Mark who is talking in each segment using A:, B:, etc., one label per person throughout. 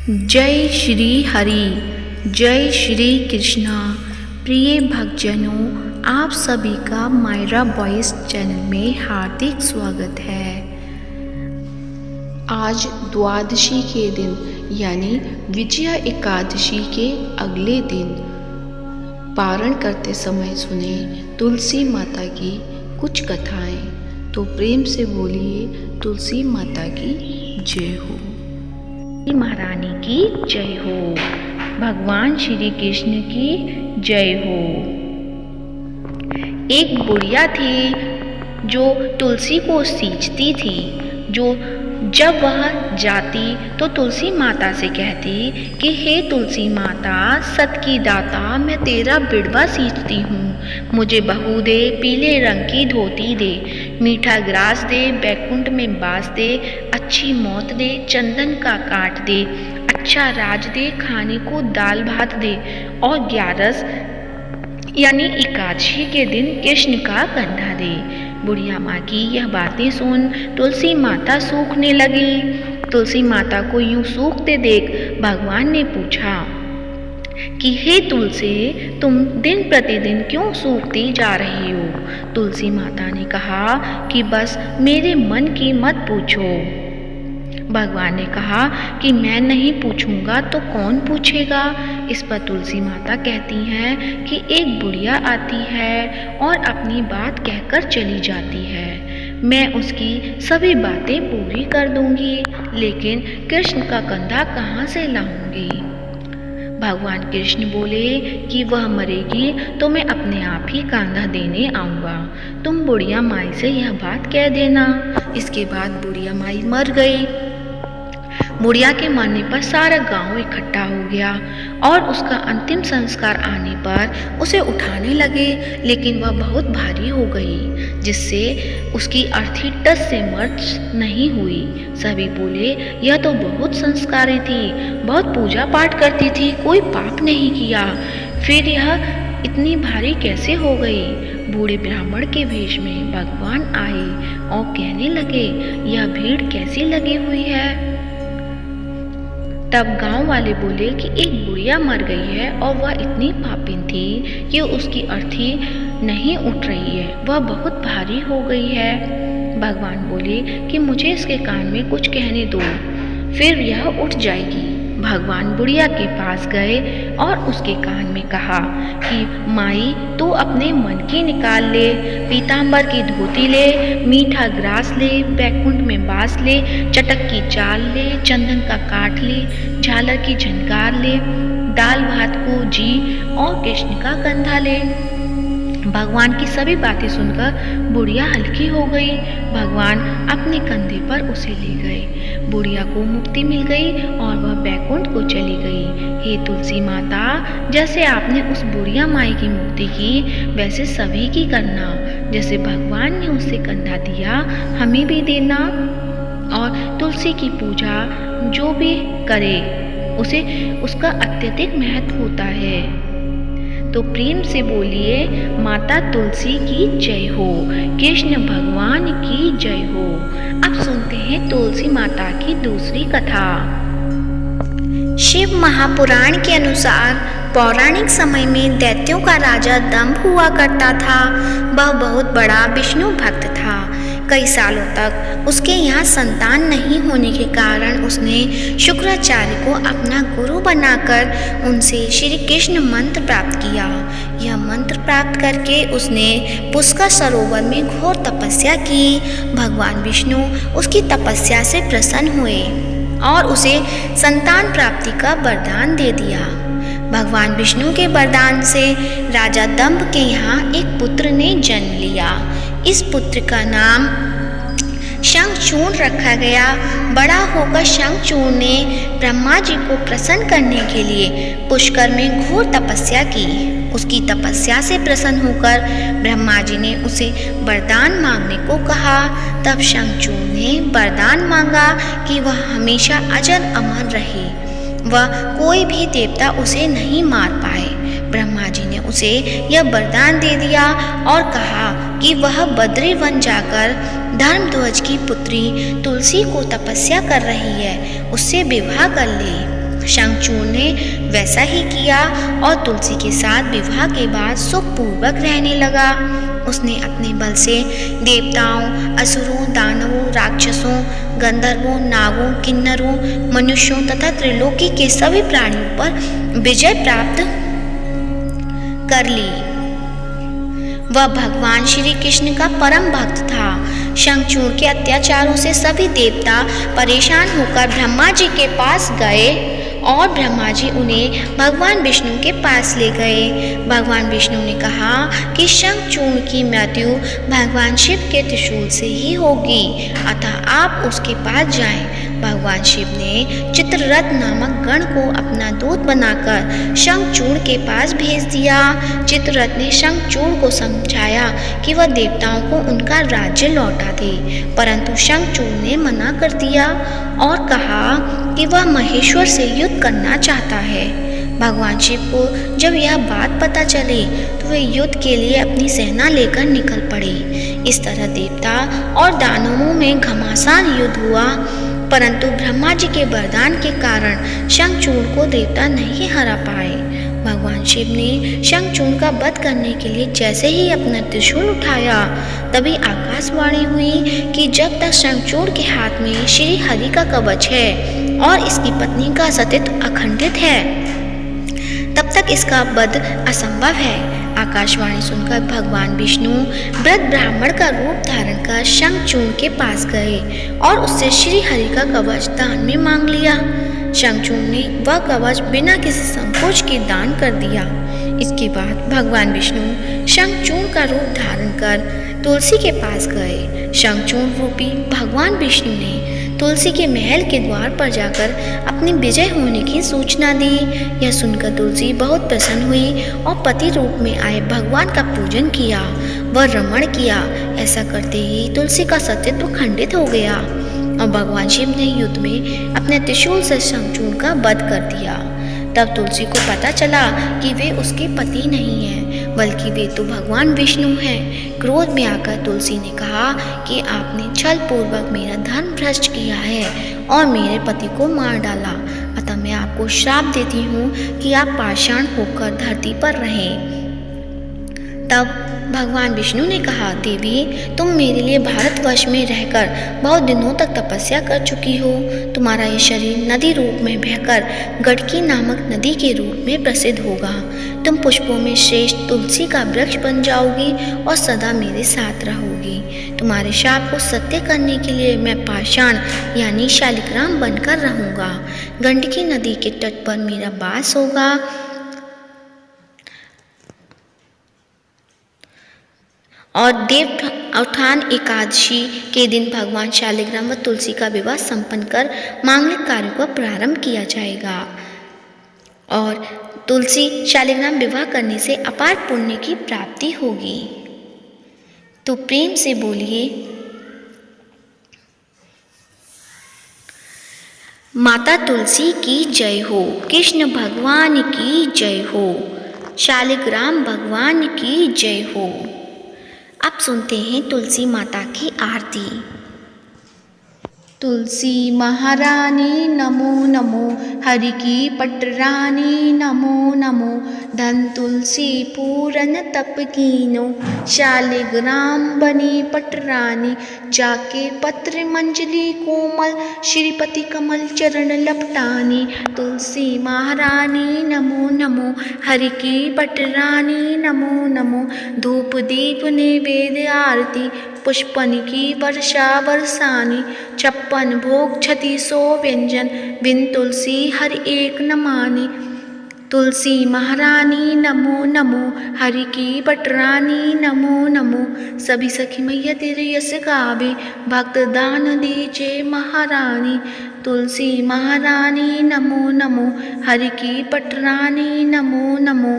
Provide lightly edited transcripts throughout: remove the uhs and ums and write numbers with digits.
A: जय श्री हरि, जय श्री कृष्णा। प्रिय भक्तजनों, आप सभी का मायरा वॉइस चैनल में हार्दिक स्वागत है। आज द्वादशी के दिन यानी विजया एकादशी के अगले दिन पारण करते समय सुने तुलसी माता की कुछ कथाएं। तो प्रेम से बोलिए तुलसी माता की जय हो, महारानी की जय हो, भगवान श्री कृष्ण की जय हो। एक बुढ़िया थी जो तुलसी को सींचती थी। जो जब वह जाती तो तुलसी माता से कहती कि हे तुलसी माता, सत की दाता, मैं तेरा बिड़वा सींचती हूँ, मुझे बहू दे, पीले रंग की धोती दे, मीठा ग्रास दे, बैकुंठ में बास दे, अच्छी मौत दे, चंदन का काट दे, अच्छा राज दे, खाने को दाल भात दे, और 11 यानी एकादशी के दिन कृष्ण का कंधा दे। बुढ़िया माँ की यह बातें सुन तुलसी माता सूखने लगी। तुलसी माता को यूं सूखते देख भगवान ने पूछा कि हे तुलसी, तुम दिन प्रतिदिन क्यों सूखती जा रही हो? तुलसी माता ने कहा कि बस मेरे मन की मत पूछो। भगवान ने कहा कि मैं नहीं पूछूंगा तो कौन पूछेगा? इस पर तुलसी माता कहती हैं कि एक बुढ़िया आती है और अपनी बात कहकर चली जाती है। मैं उसकी सभी बातें पूरी कर दूंगी, लेकिन कृष्ण का कंधा कहाँ से लाऊंगी? भगवान कृष्ण बोले कि वह मरेगी तो मैं अपने आप ही कंधा देने आऊँगा। तुम बुढ़िया माई से यह बात कह देना। इसके बाद बुढ़िया माई मर गई। बुढ़िया के मरने पर सारा गांव इकट्ठा हो गया और उसका अंतिम संस्कार आने पर उसे उठाने लगे, लेकिन वह बहुत भारी हो गई, जिससे उसकी अर्थी टस से मर्च नहीं हुई। सभी बोले यह तो बहुत संस्कारी थी, बहुत पूजा पाठ करती थी, कोई पाप नहीं किया, फिर यह इतनी भारी कैसे हो गई? बूढ़े ब्राह्मण के वेश में भगवान आए और कहने लगे यह भीड़ कैसी लगी हुई है? तब गांव वाले बोले कि एक बुढ़िया मर गई है और वह इतनी पापिन थी कि उसकी अर्थी नहीं उठ रही है, वह बहुत भारी हो गई है। भगवान बोले कि मुझे इसके कान में कुछ कहने दो, फिर यह उठ जाएगी। भगवान बुढ़िया के पास गए और उसके कान में कहा कि माई, तू अपने मन की निकाल ले, पीतांबर की धोती ले, मीठा ग्रास ले, बैकुंठ में बास ले, चटक की चाल ले, चंदन का काठ ले, झालर की झनकार ले, दाल भात को जी और कृष्ण का कंधा ले। भगवान की सभी बातें सुनकर बुढ़िया हल्की हो गई। भगवान अपने कंधे पर उसे ले गए। बुढ़िया को मुक्ति मिल गई और वह बैकुंठ को चली गई। हे तुलसी माता, जैसे आपने उस बुढ़िया माई की मुक्ति की, वैसे सभी की करना। जैसे भगवान ने उसे कंधा दिया, हमें भी देना। और तुलसी की पूजा जो भी करे उसे उसका अत्यधिक महत्व होता है। तो प्रेम से बोलिए माता तुलसी की जय हो, कृष्ण भगवान की जय हो। अब सुनते हैं तुलसी माता की दूसरी कथा।
B: शिव महापुराण के अनुसार पौराणिक समय में दैत्यों का राजा दंभ हुआ करता था। वह बहुत बड़ा विष्णु भक्त था। कई सालों तक उसके यहाँ संतान नहीं होने के कारण उसने शुक्राचार्य को अपना गुरु बनाकर उनसे श्री कृष्ण मंत्र प्राप्त किया। यह मंत्र प्राप्त करके उसने पुष्कर सरोवर में घोर तपस्या की। भगवान विष्णु उसकी तपस्या से प्रसन्न हुए और उसे संतान प्राप्ति का वरदान दे दिया। भगवान विष्णु के वरदान से राजा दंभ के यहाँ एक पुत्र ने जन्म लिया। इस पुत्र का नाम शंखचूर्ण रखा गया। बड़ा होकर शंखचूर्ण ने ब्रह्मा जी को प्रसन्न करने के लिए पुष्कर में घोर तपस्या की। उसकी तपस्या से प्रसन्न होकर ब्रह्मा जी ने उसे वरदान मांगने को कहा। तब शंखचूर्ण ने वरदान मांगा कि वह हमेशा अजर अमर रहे, वह कोई भी देवता उसे नहीं मार पाए। ब्रह्मा जी ने उसे यह वरदान दे दिया और कहा कि वह बद्री वन जाकर धर्मध्वज की पुत्री तुलसी को तपस्या कर रही है, उससे विवाह कर ले। शंखचूड़ ने वैसा ही किया और तुलसी के साथ विवाह के बाद सुखपूर्वक रहने लगा। उसने अपने बल से देवताओं, असुरों, दानवों, राक्षसों, गंधर्वों, नागों, किन्नरों, मनुष्यों तथा त्रिलोकी के सभी प्राणियों पर विजय प्राप्त कर ली। वह भगवान श्री कृष्ण का परम भक्त था। शंखचूड़ के अत्याचारों से सभी देवता परेशान होकर ब्रह्मा जी के पास गए और ब्रह्मा जी उन्हें भगवान विष्णु के पास ले गए। भगवान विष्णु ने कहा कि शंखचूड़ की मृत्यु भगवान शिव के त्रिशूल से ही होगी, अतः आप उसके पास जाएं। भगवान शिव ने चित्ररथ नामक गण को अपना दूत बनाकर शंखचूड़ के पास भेज दिया। चित्ररथ ने शंखचूड़ को समझाया कि वह देवताओं को उनका राज्य लौटा दे, परंतु शंखचूड़ ने मना कर दिया और कहा कि वह महेश्वर से युद्ध करना चाहता है। भगवान शिव को जब यह बात पता चली तो वे युद्ध के लिए अपनी सेना लेकर निकल पड़े। इस तरह देवता और दानवों में घमासान युद्ध हुआ, परंतु ब्रह्मा जी के वरदान के कारण शंखचूड़ को देवता नहीं हरा पाए। भगवान शिव ने शंखचूड़ का वध करने के लिए जैसे ही अपना त्रिशूल उठाया, तभी आकाशवाणी हुई कि जब तक शंखचूड़ के हाथ में श्री हरि का कवच है और इसकी पत्नी का सतीत्व अखंडित है, तब तक इसका वध असंभव है। आकाशवाणी सुनकर भगवान विष्णु वृद्ध ब्राह्मण का रूप धारण कर शंखचूड़ के पास गए और उससे श्री हरि का कवच दान में मांग लिया। शंखचूड़ ने वह कवच बिना किसी संकोच के दान कर दिया। इसके बाद भगवान विष्णु शंखचूड़ का रूप धारण कर तुलसी के पास गए। शंखचूड़ रूपी भगवान विष्णु ने तुलसी के महल के द्वार पर जाकर अपनी विजय होने की सूचना दी। यह सुनकर तुलसी बहुत प्रसन्न हुई और पति रूप में आए भगवान का पूजन किया व रमण किया। ऐसा करते ही तुलसी का सतीत्व खंडित हो गया और भगवान शिव ने युद्ध में अपने त्रिशूल से शंखचूड़ का वध कर दिया। तब तुलसी को पता चला कि वे उसके पति नहीं हैं, बल्कि वे तो भगवान विष्णु हैं। क्रोध में आकर तुलसी ने कहा कि आपने छल पूर्वक मेरा धन भ्रष्ट किया है और मेरे पति को मार डाला, अतः मैं आपको श्राप देती हूँ कि आप पाषाण होकर धरती पर रहें। तब भगवान विष्णु ने कहा, देवी, तुम मेरे लिए भारतवर्ष में रहकर बहुत दिनों तक तपस्या कर चुकी हो। तुम्हारा ये शरीर नदी रूप में बहकर गंडकी नामक नदी के रूप में प्रसिद्ध होगा। तुम पुष्पों में श्रेष्ठ तुलसी का वृक्ष बन जाओगी और सदा मेरे साथ रहोगी। तुम्हारे शाप को सत्य करने के लिए मैं पाषाण यानी शालिग्राम बनकर रहूँगा। गंडकी नदी के तट पर मेरा वास होगा और देवउत्थान एकादशी के दिन भगवान शालिग्राम व तुलसी का विवाह संपन्न कर मांगलिक कार्यों का प्रारंभ किया जाएगा और तुलसी शालिग्राम विवाह करने से अपार पुण्य की प्राप्ति होगी। तो प्रेम से बोलिए, माता तुलसी की जय हो, कृष्ण भगवान की जय हो, शालिग्राम भगवान की जय हो। अब सुनते हैं तुलसी माता की आरती।
A: तुलसी महारानी नमो नमो, हरि की पटरानी नमो नमो, धन तुलसी पूरन तप कीनो, शालिग्राम बनी पटरानी, जाके पत्र मंजली कोमल, श्रीपति कमल चरण लपटानी। तुलसी महारानी नमो नमो, हरि की पटरानी नमो नमो, धूप दीप नैवेद्य आरती, पुष्पन की वर्षा बरसानी, 56 भोग 3600 व्यंजन, बिन तुलसी हर एक न मानी। तुलसी महारानी नमो नमो, हरि की पटरानी नमो नमो, सभी सखी मैया तेरे यश गावे, भक्त दान दीजे महारानी। तुलसी महारानी नमो नमो, हरि की पटरानी नमो नमो।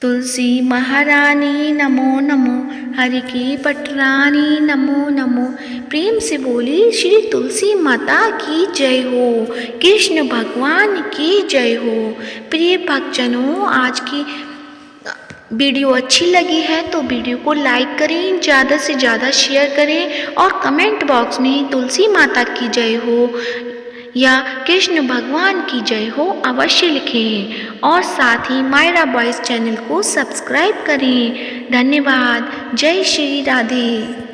A: तुलसी महारानी नमो नमो, हरि की पटरानी नमो नमो। प्रेम से बोली श्री तुलसी माता की जय हो, कृष्ण भगवान की जय हो। प्रिय भक्तजनों, आज की वीडियो अच्छी लगी है तो वीडियो को लाइक करें, ज़्यादा से ज़्यादा शेयर करें और कमेंट बॉक्स में तुलसी माता की जय हो या कृष्ण भगवान की जय हो अवश्य लिखें और साथ ही मायरा बॉयज़ चैनल को सब्सक्राइब करें। धन्यवाद। जय श्री राधे।